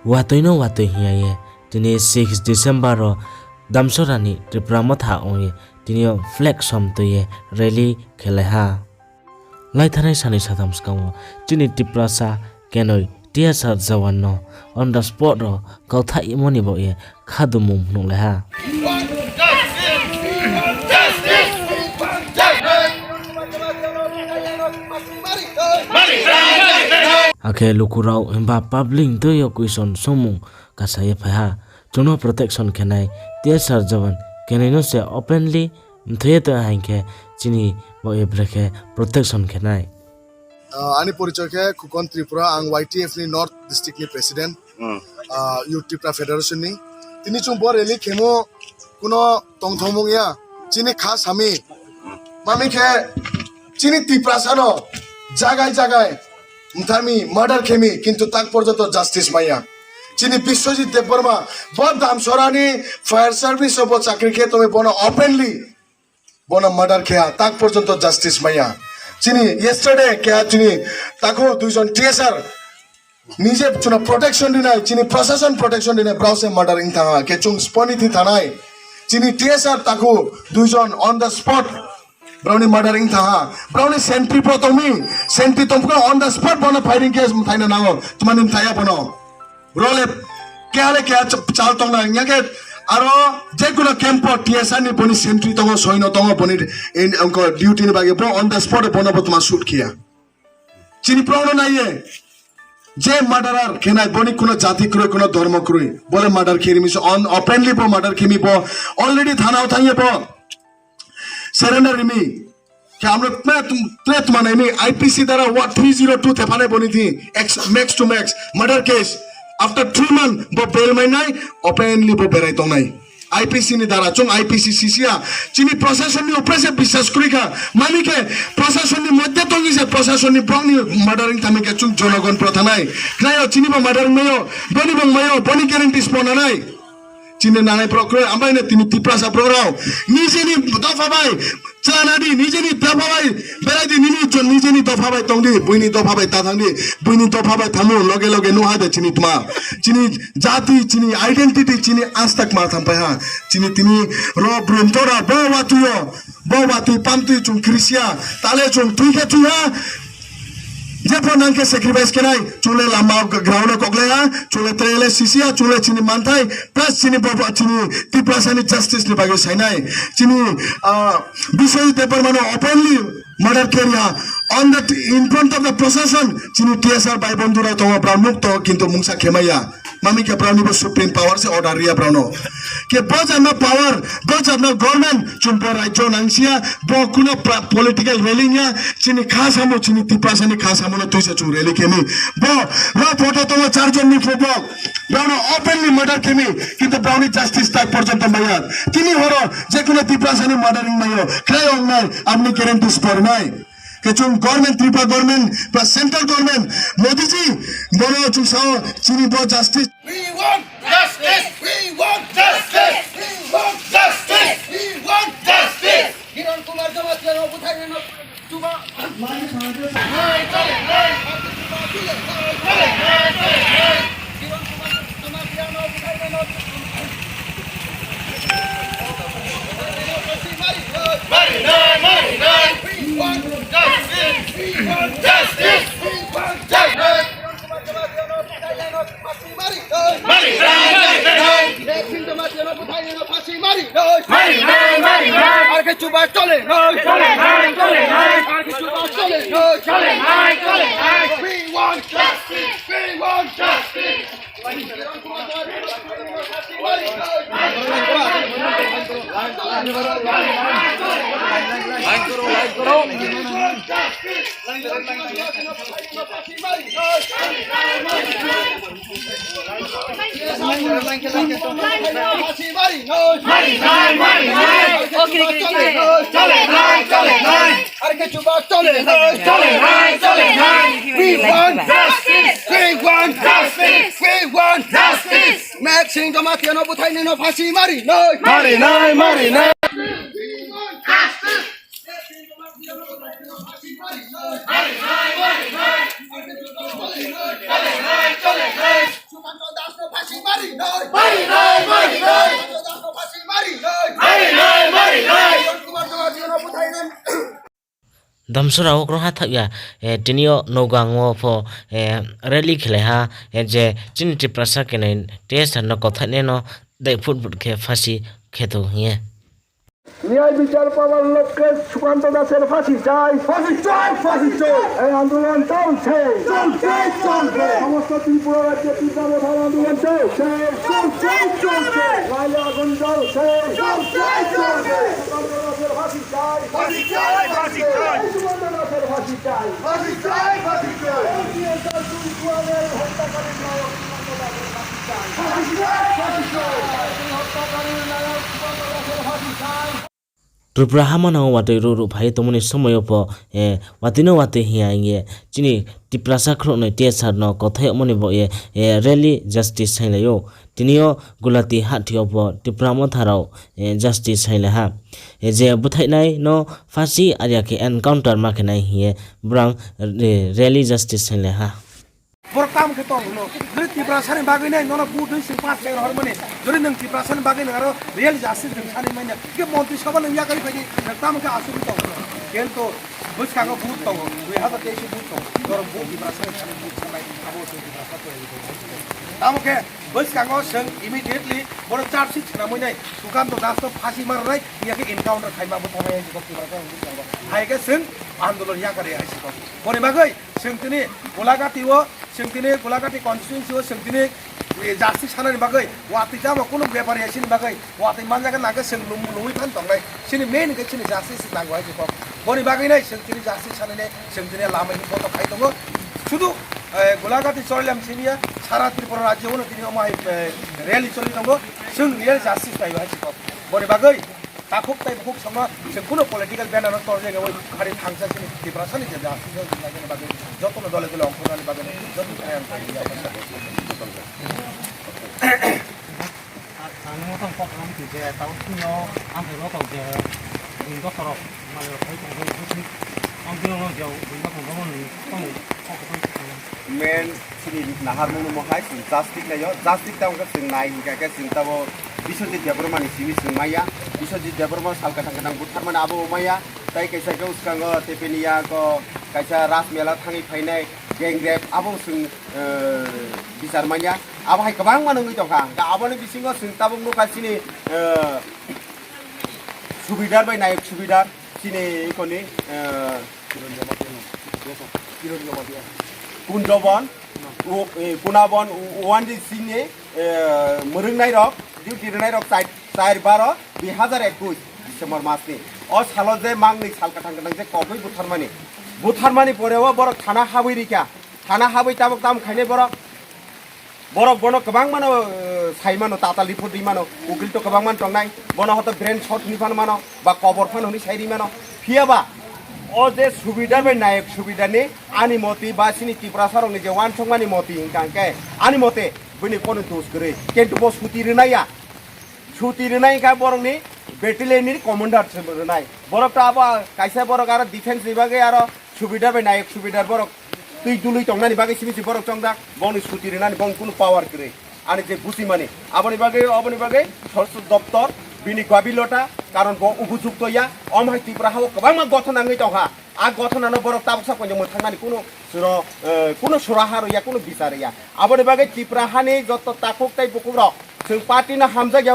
Watoino wato hiaye tini 6 December ro Damchhara ni Tripura motha onye tini flag som to ye rally khele ha lai thane sani sadam skamo tini tiprasa kenoi tiasa jawanno on the spot ro kautha imoni bo ye khadumum nule ha Ake lukurau hemba public to yo question somung kasaya pha chono protection kenai tiasa jawan kenai no se openly mthye to hanke chini bo ye breke protection kenai Ani porichय ke khokan Tripura ang YTF ni North District ni President Tipra Federation ni tini chung bor rally khemo kuno tongthomung ya chini khas hami mami ke chini tiprasa no jagai mthami murder khemi kintu tak porjoto justice maya chini Biswajit Debbarma bod Damchhara ni fire service obo chakri ke tome bono openly bono murder khya tak porjoto justice maya chini yesterday kya chini tako duijon TSR nije chuna protection dinai chini procession protection dinai browse murdering tha ke chung sponi thi thanai chini TSR tako duijon on the spot brownie murdering tha brownie sentry pro tomi sentry tomko on the spot bono firing case thaina nango tumanim thaya bono role kya chal tongna nyake aro যেগুলো camp TSR নি বনি sentry তঙ্গ সৈন্য তঙ্গ বনি অঙ্ক duty নি বাগে বো on the spot বনব তোমার শুট কিয়া চিনি প্রবলেম নাইয়ে যে মার্ডারার কেনাই বনি কোনো জাতি ক্রয় কোনো ধর্ম ক্রয় বলে মার্ডার খেয়ে মিস অন ওপেনলি বো মার্ডার খেমি বো অলরেডি থানা উঠাইয়ে বো সারেন্ডার রিমি कि हम लोग त्रेत माने में आईपीसी द्वारा 302 थेफाने बनी थी max to max murder case after 3 months बो बेल में नहीं ओपनली बो बेराई तो नहीं आईपीसी ने द्वारा चुंग आईपीसी सीसिया चिनी प्रशासन ने ऊपर से विश्वास करी का मामी के प्रशासन ने मध्य तो से प्रशासन ने ब्राउनी मर्डरिंग थमे के चुंग जनगण प्रथानाई नहीं चिनी बो मर्डरिंग में हो बनी गारंटी स्पोना नहीं चिने नानाई प्रक्रिया आम्बाई ने तिनी तिप्रासा प्रोग्राम निजे नि दफा भाई चानादी निजे नि दफा भाई बेरादी निनी जो निजे नि दफा भाई तंगदी बुइनी दफा भाई ताथांदी बुइनी दफा भाई थामु लगे लगे नुहा दे चिनी तुमा चिनी जाति चिनी आइडेंटिटी चिनी आज तक मार थाम पाया चिनी तिनी रो ब्रुमतोरा बो वातु पामतु चुम क्रिसिया ताले चुम तुइके तुया जेपो नंके सैक्रिफाइस केनाई चुले लामा ग्राउंड कोगलेया चुले त्रेले सिसिया चुले चिनी मानथाई प्लस चिनी बाबा चिनी तिप्रासानी जस्टिस नि बागे छैनाई चिनी Biswajit Debbarma ओपनली मर्डर केरिया on the in front of the procession चिनी TSR भाई बंधुरा तो प्रमुख तो किंतु मुंगसा खेमैया मामी के प्राणी बो सुप्रीम पावर से ऑर्डर रिया प्राणो के बज अपना पावर बज अपना गवर्नमेंट चुम्पो राज्य नंसिया बो कुनो पॉलिटिकल रेलिंग चिनी खास हमो चिनी तिप्रासानी खास हमो न तुइसे चु रेली केमी बो रो फोटो तो चारजन नि फोटो ब्राउनो ओपनली मर्डर केमी किंतु ब्राउनी जस्टिस तक पर्यंत मया तिनी होरो जे कुनो तिप्रासानी मर्डरिंग मयो क्राय ऑनलाइन अपनी गारंटी स्पोर नाही के चुन government Tripura government plus central government Modi ji बोलो चुन सो चिनी बो justice We want justice. We want justice. We want justice. We want justice. Kiran Kumar Jamat no buthai no tuba mari chale chale Kiran Kumar Jamat no buthai no Mari we want justice. We want justice. We want justice. Damchhara okro ha thakya tinio nogango pho rally khele ha je chin tiprasa kenen test no kotha ne no dai foot ke fasi kheto hiye ন্যায় বিচার পাওয়ার লক্ষ্যে সুকান্ত দাসের ফাঁসি চাই এই আন্দোলন চলছে সমস্ত ত্রিপুরা রাজ্যে তীব্র মথার আন্দোলন চলছে লাইলে আগুন চলছে সুকান্ত দাসের ফাঁসি চাই সুকান্ত দাসের ফাঁসি চাই হত্যাকারীর নায়ক সুকান্ত দাসের ফাঁসি চাই হত্যাকারীর নায়ক সুকান্ত দাসের ফাঁসি চাই Tripura hamana wate ru bhai tomoni somoyo po watino wate hiya nge chini tiprasa khro no tesar no kothai moni bo rally justice saile yo tinio gulati hathio po Tipra motharao justice saile ha je buthai nai no fasi arya ke encounter ma khenai hiye brang rally justice saile ha Berkam ke tong lo, jadi tiprasan bagai ni, nona butuh simpan saya orang mana, jadi neng tiprasan bagai negara real jasi dengan sana mana, ke montis kawan neng ya kali pergi, berkam ke asal tong lo, kian tu bus kagak but tong, we have a tesi but tong, orang but tiprasan sana but sana, kamu sih tiprasan tu yang itu. Kamu ke bus kagak seng immediately, baru charge sih nama ni, sukan tu das tu fasi marai, dia ke encounter khaima but orang yang juga tiprasan but sana, hai ke seng आंदोलन या करे ऐसे को कोने बागै सेंतिने गोलागातिओ सेंतिने गोलागाति कन्स्टिट्युएन्सीओ सेंतिने जास्ति सानानि बागै वाति जामा कुनु व्यापारी आसिनि बागै वाति मानजागा नागा सें लुमुइ फान तंनाय सिनि मेन के सिनि जास्ति नांगौ आइसे को कोने बागै नै सेंतिने जास्ति सानाने सेंतिने लामानि फटो खाइ दङ शुधु गोलागाति चलिलाम सिनिया सारा त्रिपुरा राज्यआवनो दिनै अमाय रैली चलि दङ जों रियल जास्ति पाइबा आइसे को कोने बागै takuk tay bukuk sama sekuno political band anak torje gawe hari thangsa sini tiprasa ni jadi asli jadi lagi ni bagai joto no dole dole ongkor ni bagai joto kaya yang ya pasal anu motong khokan je tau tino ampe lo tau je ingko sorok mayo kai tong ko ampe lo jau ingko tong ko ni tong khokan men sini nahar mo mo hai sin plastic na yo plastic tang ka sin nai ka sin tabo Biswajit Debbarma ni sini sumaya, Biswajit Debbarma salkatang-katang buthar mana abu umaya, tai kaisa ke uskango tepenia ko kaisa ras mela thangi phainai geng rap abu sung bisar manya, abu hai kabang mana ngi tongka, ka abu ni bisingo sung tabung no kasini subidar bai naik subidar sini ikoni Kunjobon, Punabon, Wandi sini murung nai rok duty রেনাই রক চাইর 12 2021 December Masoni অ সালো যে মাংনি সালকা থাঙ্গা যে কবই বুথারমানি পরেও বড় থানা হাবই রিকা থানা হাবই তাবক তাম খাইনে বড় বড় কবাং মানো সাইমানো তাতালি ফুদি মানো উকিল তো কবাং মান টংনাই বড় হতো ব্রেন শট নিফান মানো বা কবর ফান হনি সাইরি মানো ফিয়াবা ও যে সুবিধা বে নায়ক সুবিধা নি আনি মতি বা সিনি ত্রিপুরা সরংনি যে ওয়ান সংমানি মতি ইনকাঙ্কে আনি মতে bini kono dos kere kentu bos suti renai ka borong ni battalion ni commander renai borok ta aba kaisa borok ara defense bibage aro subidar be naik subidar borok tui dului tongnani bage simi borok chongda boni suti renani bong kuno power kere ani je busi mani aboni bage সরকার দপ্তর bini gabilota karon bo ubujukto ya omhai Tipra hawo kabang ma gothan angai tongha a gothan ano borok tabsa konjo mothangani kuno surahar ya kuno bisar ya aboni bage Tipra hani jotto takuk tai bukuro जों party ना हामजा गया